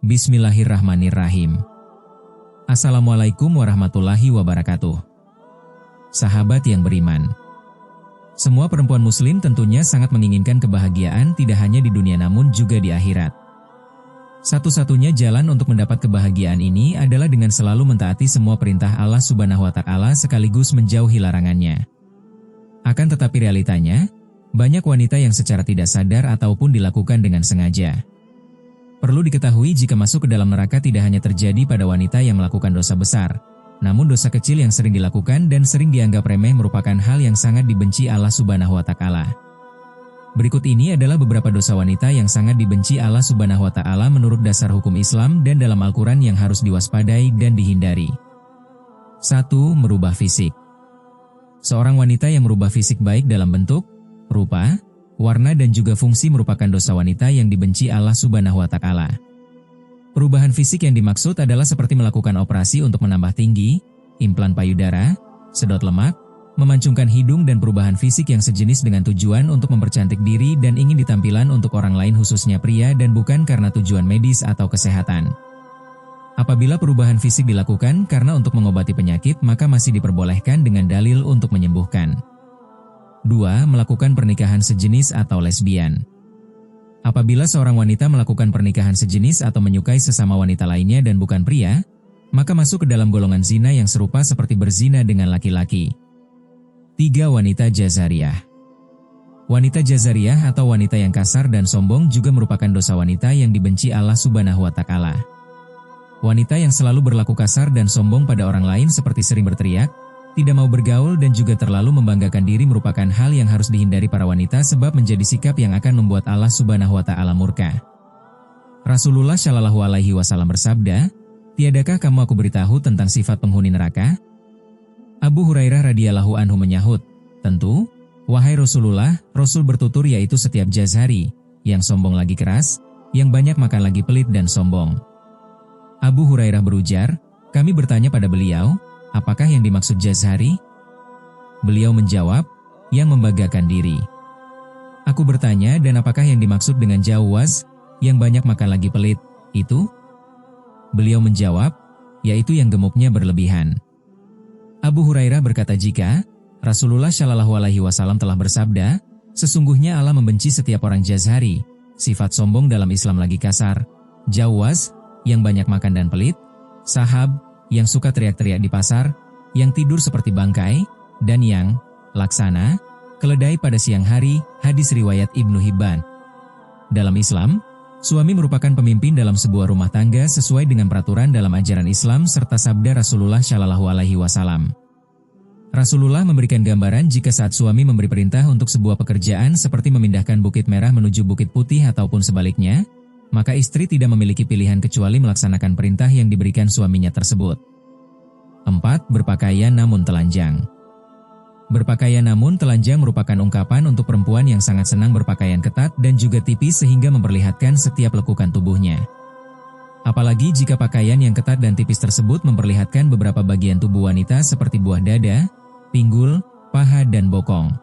Bismillahirrahmanirrahim. Assalamualaikum warahmatullahi wabarakatuh. Sahabat yang beriman, semua perempuan muslim tentunya sangat menginginkan kebahagiaan tidak hanya di dunia namun juga di akhirat. Satu-satunya jalan untuk mendapat kebahagiaan ini adalah dengan selalu mentaati semua perintah Allah Subhanahu wa Ta'ala sekaligus menjauhi larangannya. Akan tetapi realitanya, banyak wanita yang secara tidak sadar ataupun dilakukan dengan sengaja. Perlu diketahui jika masuk ke dalam neraka tidak hanya terjadi pada wanita yang melakukan dosa besar, namun dosa kecil yang sering dilakukan dan sering dianggap remeh merupakan hal yang sangat dibenci Allah Subhanahu wa Ta'ala. Berikut ini adalah beberapa dosa wanita yang sangat dibenci Allah Subhanahu wa Ta'ala menurut dasar hukum Islam dan dalam Al-Quran yang harus diwaspadai dan dihindari. 1. Merubah fisik. Seorang wanita yang merubah fisik baik dalam bentuk, rupa, warna dan juga fungsi merupakan dosa wanita yang dibenci Allah Subhanahu wa Ta'ala. Perubahan fisik yang dimaksud adalah seperti melakukan operasi untuk menambah tinggi, implan payudara, sedot lemak, memancungkan hidung dan perubahan fisik yang sejenis dengan tujuan untuk mempercantik diri dan ingin ditampilan untuk orang lain khususnya pria dan bukan karena tujuan medis atau kesehatan. Apabila perubahan fisik dilakukan karena untuk mengobati penyakit maka masih diperbolehkan dengan dalil untuk menyembuhkan. 2. Melakukan pernikahan sejenis atau lesbian. Apabila seorang wanita melakukan pernikahan sejenis atau menyukai sesama wanita lainnya dan bukan pria, maka masuk ke dalam golongan zina yang serupa seperti berzina dengan laki-laki. 3. Wanita jazariyah. Wanita jazariyah atau wanita yang kasar dan sombong juga merupakan dosa wanita yang dibenci Allah Subhanahu wa Ta'ala. Wanita yang selalu berlaku kasar dan sombong pada orang lain seperti sering berteriak, tidak mau bergaul dan juga terlalu membanggakan diri merupakan hal yang harus dihindari para wanita sebab menjadi sikap yang akan membuat Allah Subhanahu wa Ta'ala murka. Rasulullah Shallallahu alaihi wasallam bersabda, "Tiadakah kamu aku beritahu tentang sifat penghuni neraka?" Abu Hurairah radhiyallahu anhu menyahut, "Tentu, wahai Rasulullah." Rasul bertutur yaitu setiap jazari, yang sombong lagi keras, yang banyak makan lagi pelit dan sombong. Abu Hurairah berujar, "Kami bertanya pada beliau, apakah yang dimaksud jazari?" Beliau menjawab, "Yang membanggakan diri." Aku bertanya, "Dan apakah yang dimaksud dengan jawaz, yang banyak makan lagi pelit, itu?" Beliau menjawab, "Yaitu yang gemuknya berlebihan." Abu Hurairah berkata, "Jika Rasulullah Shallallahu alaihi wasallam telah bersabda, sesungguhnya Allah membenci setiap orang jazari, sifat sombong dalam Islam lagi kasar, jawaz, yang banyak makan dan pelit, sahab, yang suka teriak-teriak di pasar, yang tidur seperti bangkai, dan yang laksana, keledai pada siang hari." Hadis riwayat Ibnu Hibban. Dalam Islam, suami merupakan pemimpin dalam sebuah rumah tangga sesuai dengan peraturan dalam ajaran Islam serta sabda Rasulullah Shallallahu alaihi wasallam. Rasulullah memberikan gambaran jika saat suami memberi perintah untuk sebuah pekerjaan seperti memindahkan Bukit Merah menuju Bukit Putih ataupun sebaliknya, maka istri tidak memiliki pilihan kecuali melaksanakan perintah yang diberikan suaminya tersebut. 4. Berpakaian namun telanjang. Berpakaian namun telanjang merupakan ungkapan untuk perempuan yang sangat senang berpakaian ketat dan juga tipis sehingga memperlihatkan setiap lekukan tubuhnya. Apalagi jika pakaian yang ketat dan tipis tersebut memperlihatkan beberapa bagian tubuh wanita seperti buah dada, pinggul, paha dan bokong.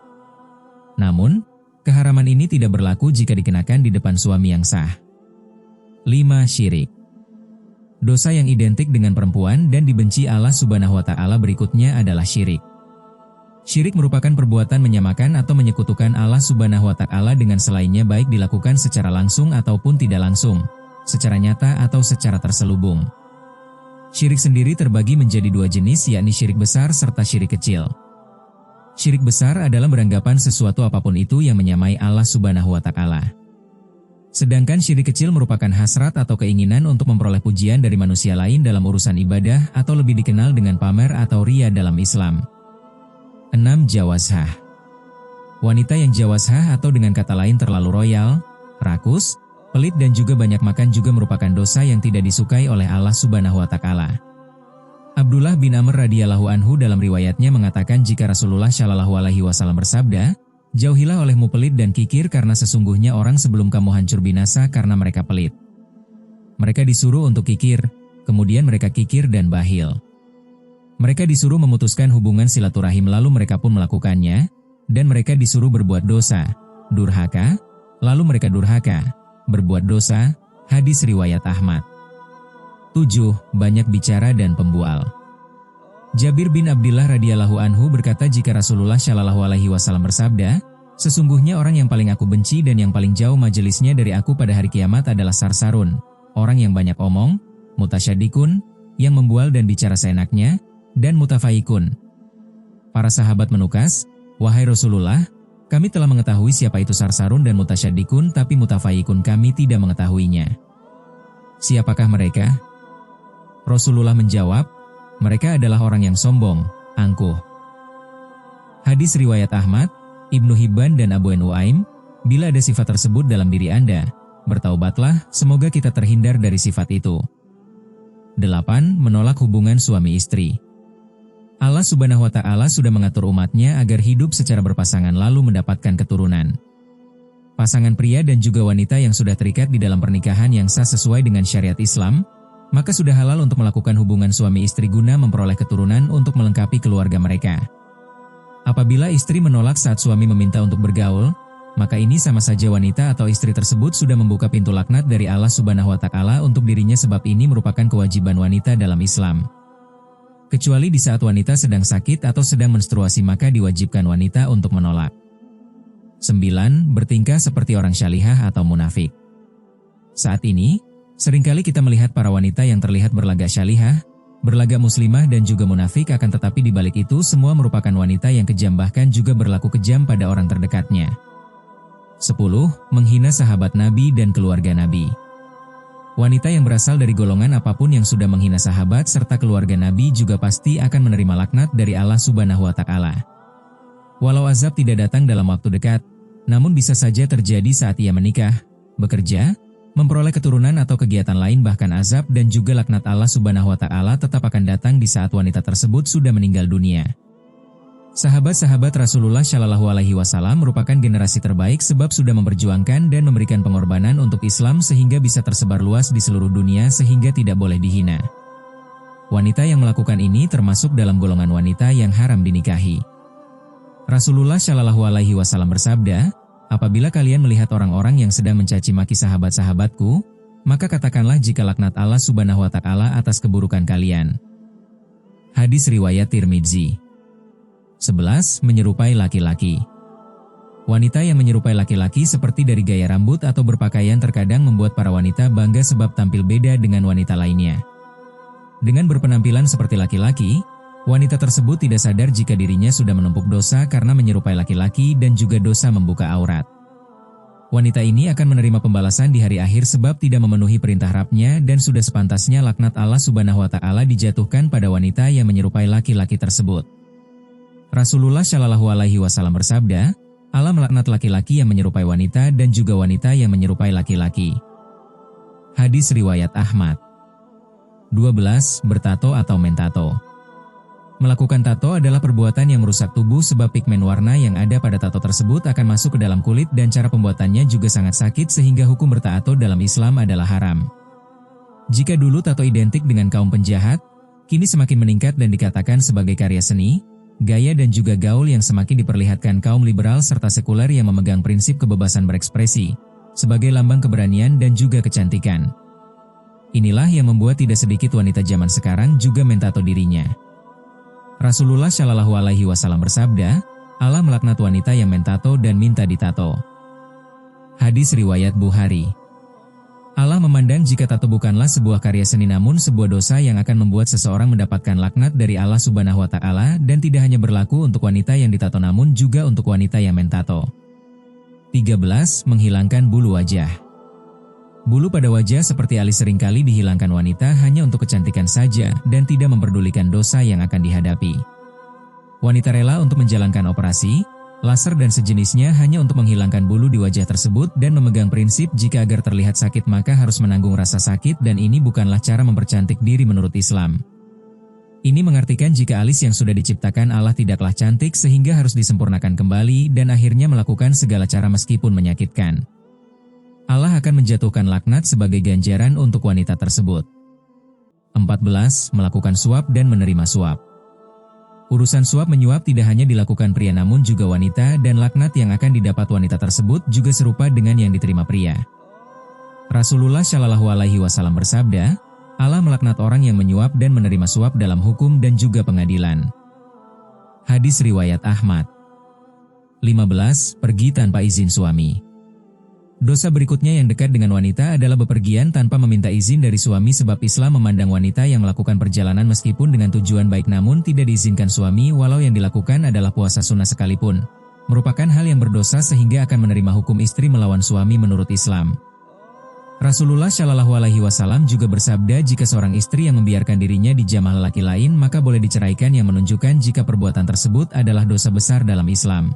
Namun, keharaman ini tidak berlaku jika dikenakan di depan suami yang sah. 5. Syirik. Dosa yang identik dengan perempuan dan dibenci Allah Subhanahu wa Ta'ala berikutnya adalah syirik. Syirik merupakan perbuatan menyamakan atau menyekutukan Allah Subhanahu wa Ta'ala dengan selainnya baik dilakukan secara langsung ataupun tidak langsung, secara nyata atau secara terselubung. Syirik sendiri terbagi menjadi dua jenis yakni syirik besar serta syirik kecil. Syirik besar adalah beranggapan sesuatu apapun itu yang menyamai Allah Subhanahu wa Ta'ala. Sedangkan syirik kecil merupakan hasrat atau keinginan untuk memperoleh pujian dari manusia lain dalam urusan ibadah atau lebih dikenal dengan pamer atau riya dalam Islam. 6. Jawazhah. Wanita yang jawazhah atau dengan kata lain terlalu royal, rakus, pelit dan juga banyak makan juga merupakan dosa yang tidak disukai oleh Allah Subhanahu wa Ta'ala. Abdullah bin Amr radhiyallahu anhu dalam riwayatnya mengatakan jika Rasulullah Shallallahu alaihi wasallam bersabda, "Jauhilah olehmu pelit dan kikir karena sesungguhnya orang sebelum kamu hancur binasa karena mereka pelit." Mereka disuruh untuk kikir, kemudian mereka kikir dan bakhil. Mereka disuruh memutuskan hubungan silaturahim lalu mereka pun melakukannya, dan mereka disuruh berbuat dosa, durhaka, lalu mereka durhaka, berbuat dosa. Hadis riwayat Ahmad. 7. Banyak bicara dan pembual. Jabir bin Abdillah radhiyallahu anhu berkata jika Rasulullah shallallahu alaihi wasallam bersabda, "Sesungguhnya orang yang paling aku benci dan yang paling jauh majelisnya dari aku pada hari kiamat adalah sarsarun, orang yang banyak omong, mutasyadikun, yang membual dan bicara seenaknya, dan mutafaikun." Para sahabat menukas, "Wahai Rasulullah, kami telah mengetahui siapa itu sarsarun dan mutasyadikun, tapi mutafaikun kami tidak mengetahuinya. Siapakah mereka?" Rasulullah menjawab, "Mereka adalah orang yang sombong, angkuh." Hadis riwayat Ahmad, Ibnu Hibban dan Abu Nuaim. Bila ada sifat tersebut dalam diri Anda, bertaubatlah, semoga kita terhindar dari sifat itu. 8. Menolak hubungan suami istri. Allah Subhanahu wa Ta'ala sudah mengatur umatnya agar hidup secara berpasangan lalu mendapatkan keturunan. Pasangan pria dan juga wanita yang sudah terikat di dalam pernikahan yang sah sesuai dengan syariat Islam, maka sudah halal untuk melakukan hubungan suami istri guna memperoleh keturunan untuk melengkapi keluarga mereka. Apabila istri menolak saat suami meminta untuk bergaul, maka ini sama saja wanita atau istri tersebut sudah membuka pintu laknat dari Allah Subhanahu wa Ta'ala untuk dirinya, sebab ini merupakan kewajiban wanita dalam Islam. Kecuali di saat wanita sedang sakit atau sedang menstruasi, maka diwajibkan wanita untuk menolak. 9. Bertingkah seperti orang syalihah atau munafik. Saat ini, seringkali kita melihat para wanita yang terlihat berlagak syalihah, berlagak muslimah dan juga munafik, akan tetapi di balik itu semua merupakan wanita yang kejam, bahkan juga berlaku kejam pada orang terdekatnya. 10. Menghina sahabat Nabi dan keluarga Nabi. Wanita yang berasal dari golongan apapun yang sudah menghina sahabat serta keluarga Nabi juga pasti akan menerima laknat dari Allah Subhanahu wa Ta'ala. Walau azab tidak datang dalam waktu dekat, namun bisa saja terjadi saat ia menikah, bekerja, memperoleh keturunan atau kegiatan lain, bahkan azab dan juga laknat Allah Subhanahu wa Ta'ala tetap akan datang di saat wanita tersebut sudah meninggal dunia. Sahabat-sahabat Rasulullah Shallallahu Alaihi Wasallam merupakan generasi terbaik sebab sudah memperjuangkan dan memberikan pengorbanan untuk Islam sehingga bisa tersebar luas di seluruh dunia sehingga tidak boleh dihina. Wanita yang melakukan ini termasuk dalam golongan wanita yang haram dinikahi. Rasulullah Shallallahu Alaihi Wasallam bersabda, "Apabila kalian melihat orang-orang yang sedang mencaci maki sahabat-sahabatku, maka katakanlah jika laknat Allah Subhanahu wa Ta'ala atas keburukan kalian." Hadis riwayat Tirmidzi. 11. Menyerupai laki-laki. Wanita yang menyerupai laki-laki seperti dari gaya rambut atau berpakaian terkadang membuat para wanita bangga sebab tampil beda dengan wanita lainnya. Dengan berpenampilan seperti laki-laki, wanita tersebut tidak sadar jika dirinya sudah menumpuk dosa karena menyerupai laki-laki dan juga dosa membuka aurat. Wanita ini akan menerima pembalasan di hari akhir sebab tidak memenuhi perintah Rabb-Nya dan sudah sepantasnya laknat Allah Subhanahu wa Ta'ala dijatuhkan pada wanita yang menyerupai laki-laki tersebut. Rasulullah Shallallahu Alaihi Wasallam bersabda, "Allah melaknat laki-laki yang menyerupai wanita dan juga wanita yang menyerupai laki-laki." Hadis riwayat Ahmad. 12. Bertato atau mentato. Melakukan tato adalah perbuatan yang merusak tubuh sebab pigmen warna yang ada pada tato tersebut akan masuk ke dalam kulit dan cara pembuatannya juga sangat sakit sehingga hukum bertato dalam Islam adalah haram. Jika dulu tato identik dengan kaum penjahat, kini semakin meningkat dan dikatakan sebagai karya seni, gaya dan juga gaul yang semakin diperlihatkan kaum liberal serta sekuler yang memegang prinsip kebebasan berekspresi, sebagai lambang keberanian dan juga kecantikan. Inilah yang membuat tidak sedikit wanita zaman sekarang juga mentato dirinya. Rasulullah Shallallahu Alaihi Wasallam bersabda, Allah melaknat wanita yang mentato dan minta ditato. Hadis riwayat Bukhari. Allah memandang jika tato bukanlah sebuah karya seni namun sebuah dosa yang akan membuat seseorang mendapatkan laknat dari Allah Subhanahu wa Ta'ala, dan tidak hanya berlaku untuk wanita yang ditato namun juga untuk wanita yang mentato. 13. Menghilangkan bulu wajah. Bulu pada wajah seperti alis seringkali dihilangkan wanita hanya untuk kecantikan saja dan tidak memperdulikan dosa yang akan dihadapi. Wanita rela untuk menjalankan operasi, laser dan sejenisnya hanya untuk menghilangkan bulu di wajah tersebut dan memegang prinsip jika agar terlihat sakit maka harus menanggung rasa sakit, dan ini bukanlah cara mempercantik diri menurut Islam. Ini mengartikan jika alis yang sudah diciptakan Allah tidaklah cantik sehingga harus disempurnakan kembali dan akhirnya melakukan segala cara meskipun menyakitkan. Allah akan menjatuhkan laknat sebagai ganjaran untuk wanita tersebut. 14. Melakukan suap dan menerima suap. Urusan suap menyuap tidak hanya dilakukan pria namun juga wanita, dan laknat yang akan didapat wanita tersebut juga serupa dengan yang diterima pria. Rasulullah Shallallahu Alaihi Wasallam bersabda, Allah melaknat orang yang menyuap dan menerima suap dalam hukum dan juga pengadilan. Hadis riwayat Ahmad. 15. Pergi tanpa izin suami. Dosa berikutnya yang dekat dengan wanita adalah bepergian tanpa meminta izin dari suami, sebab Islam memandang wanita yang melakukan perjalanan meskipun dengan tujuan baik namun tidak diizinkan suami walau yang dilakukan adalah puasa sunnah sekalipun, merupakan hal yang berdosa sehingga akan menerima hukum istri melawan suami menurut Islam. Rasulullah Shallallahu Alaihi Wasallam juga bersabda, jika seorang istri yang membiarkan dirinya dijamah lelaki lain maka boleh diceraikan, yang menunjukkan jika perbuatan tersebut adalah dosa besar dalam Islam.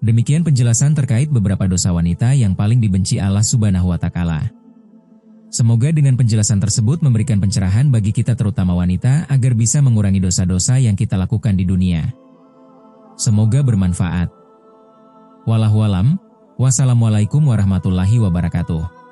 Demikian penjelasan terkait beberapa dosa wanita yang paling dibenci Allah Subhanahu wa Ta'ala. Semoga dengan penjelasan tersebut memberikan pencerahan bagi kita terutama wanita agar bisa mengurangi dosa-dosa yang kita lakukan di dunia. Semoga bermanfaat. Wallahu a'lam. Wassalamualaikum warahmatullahi wabarakatuh.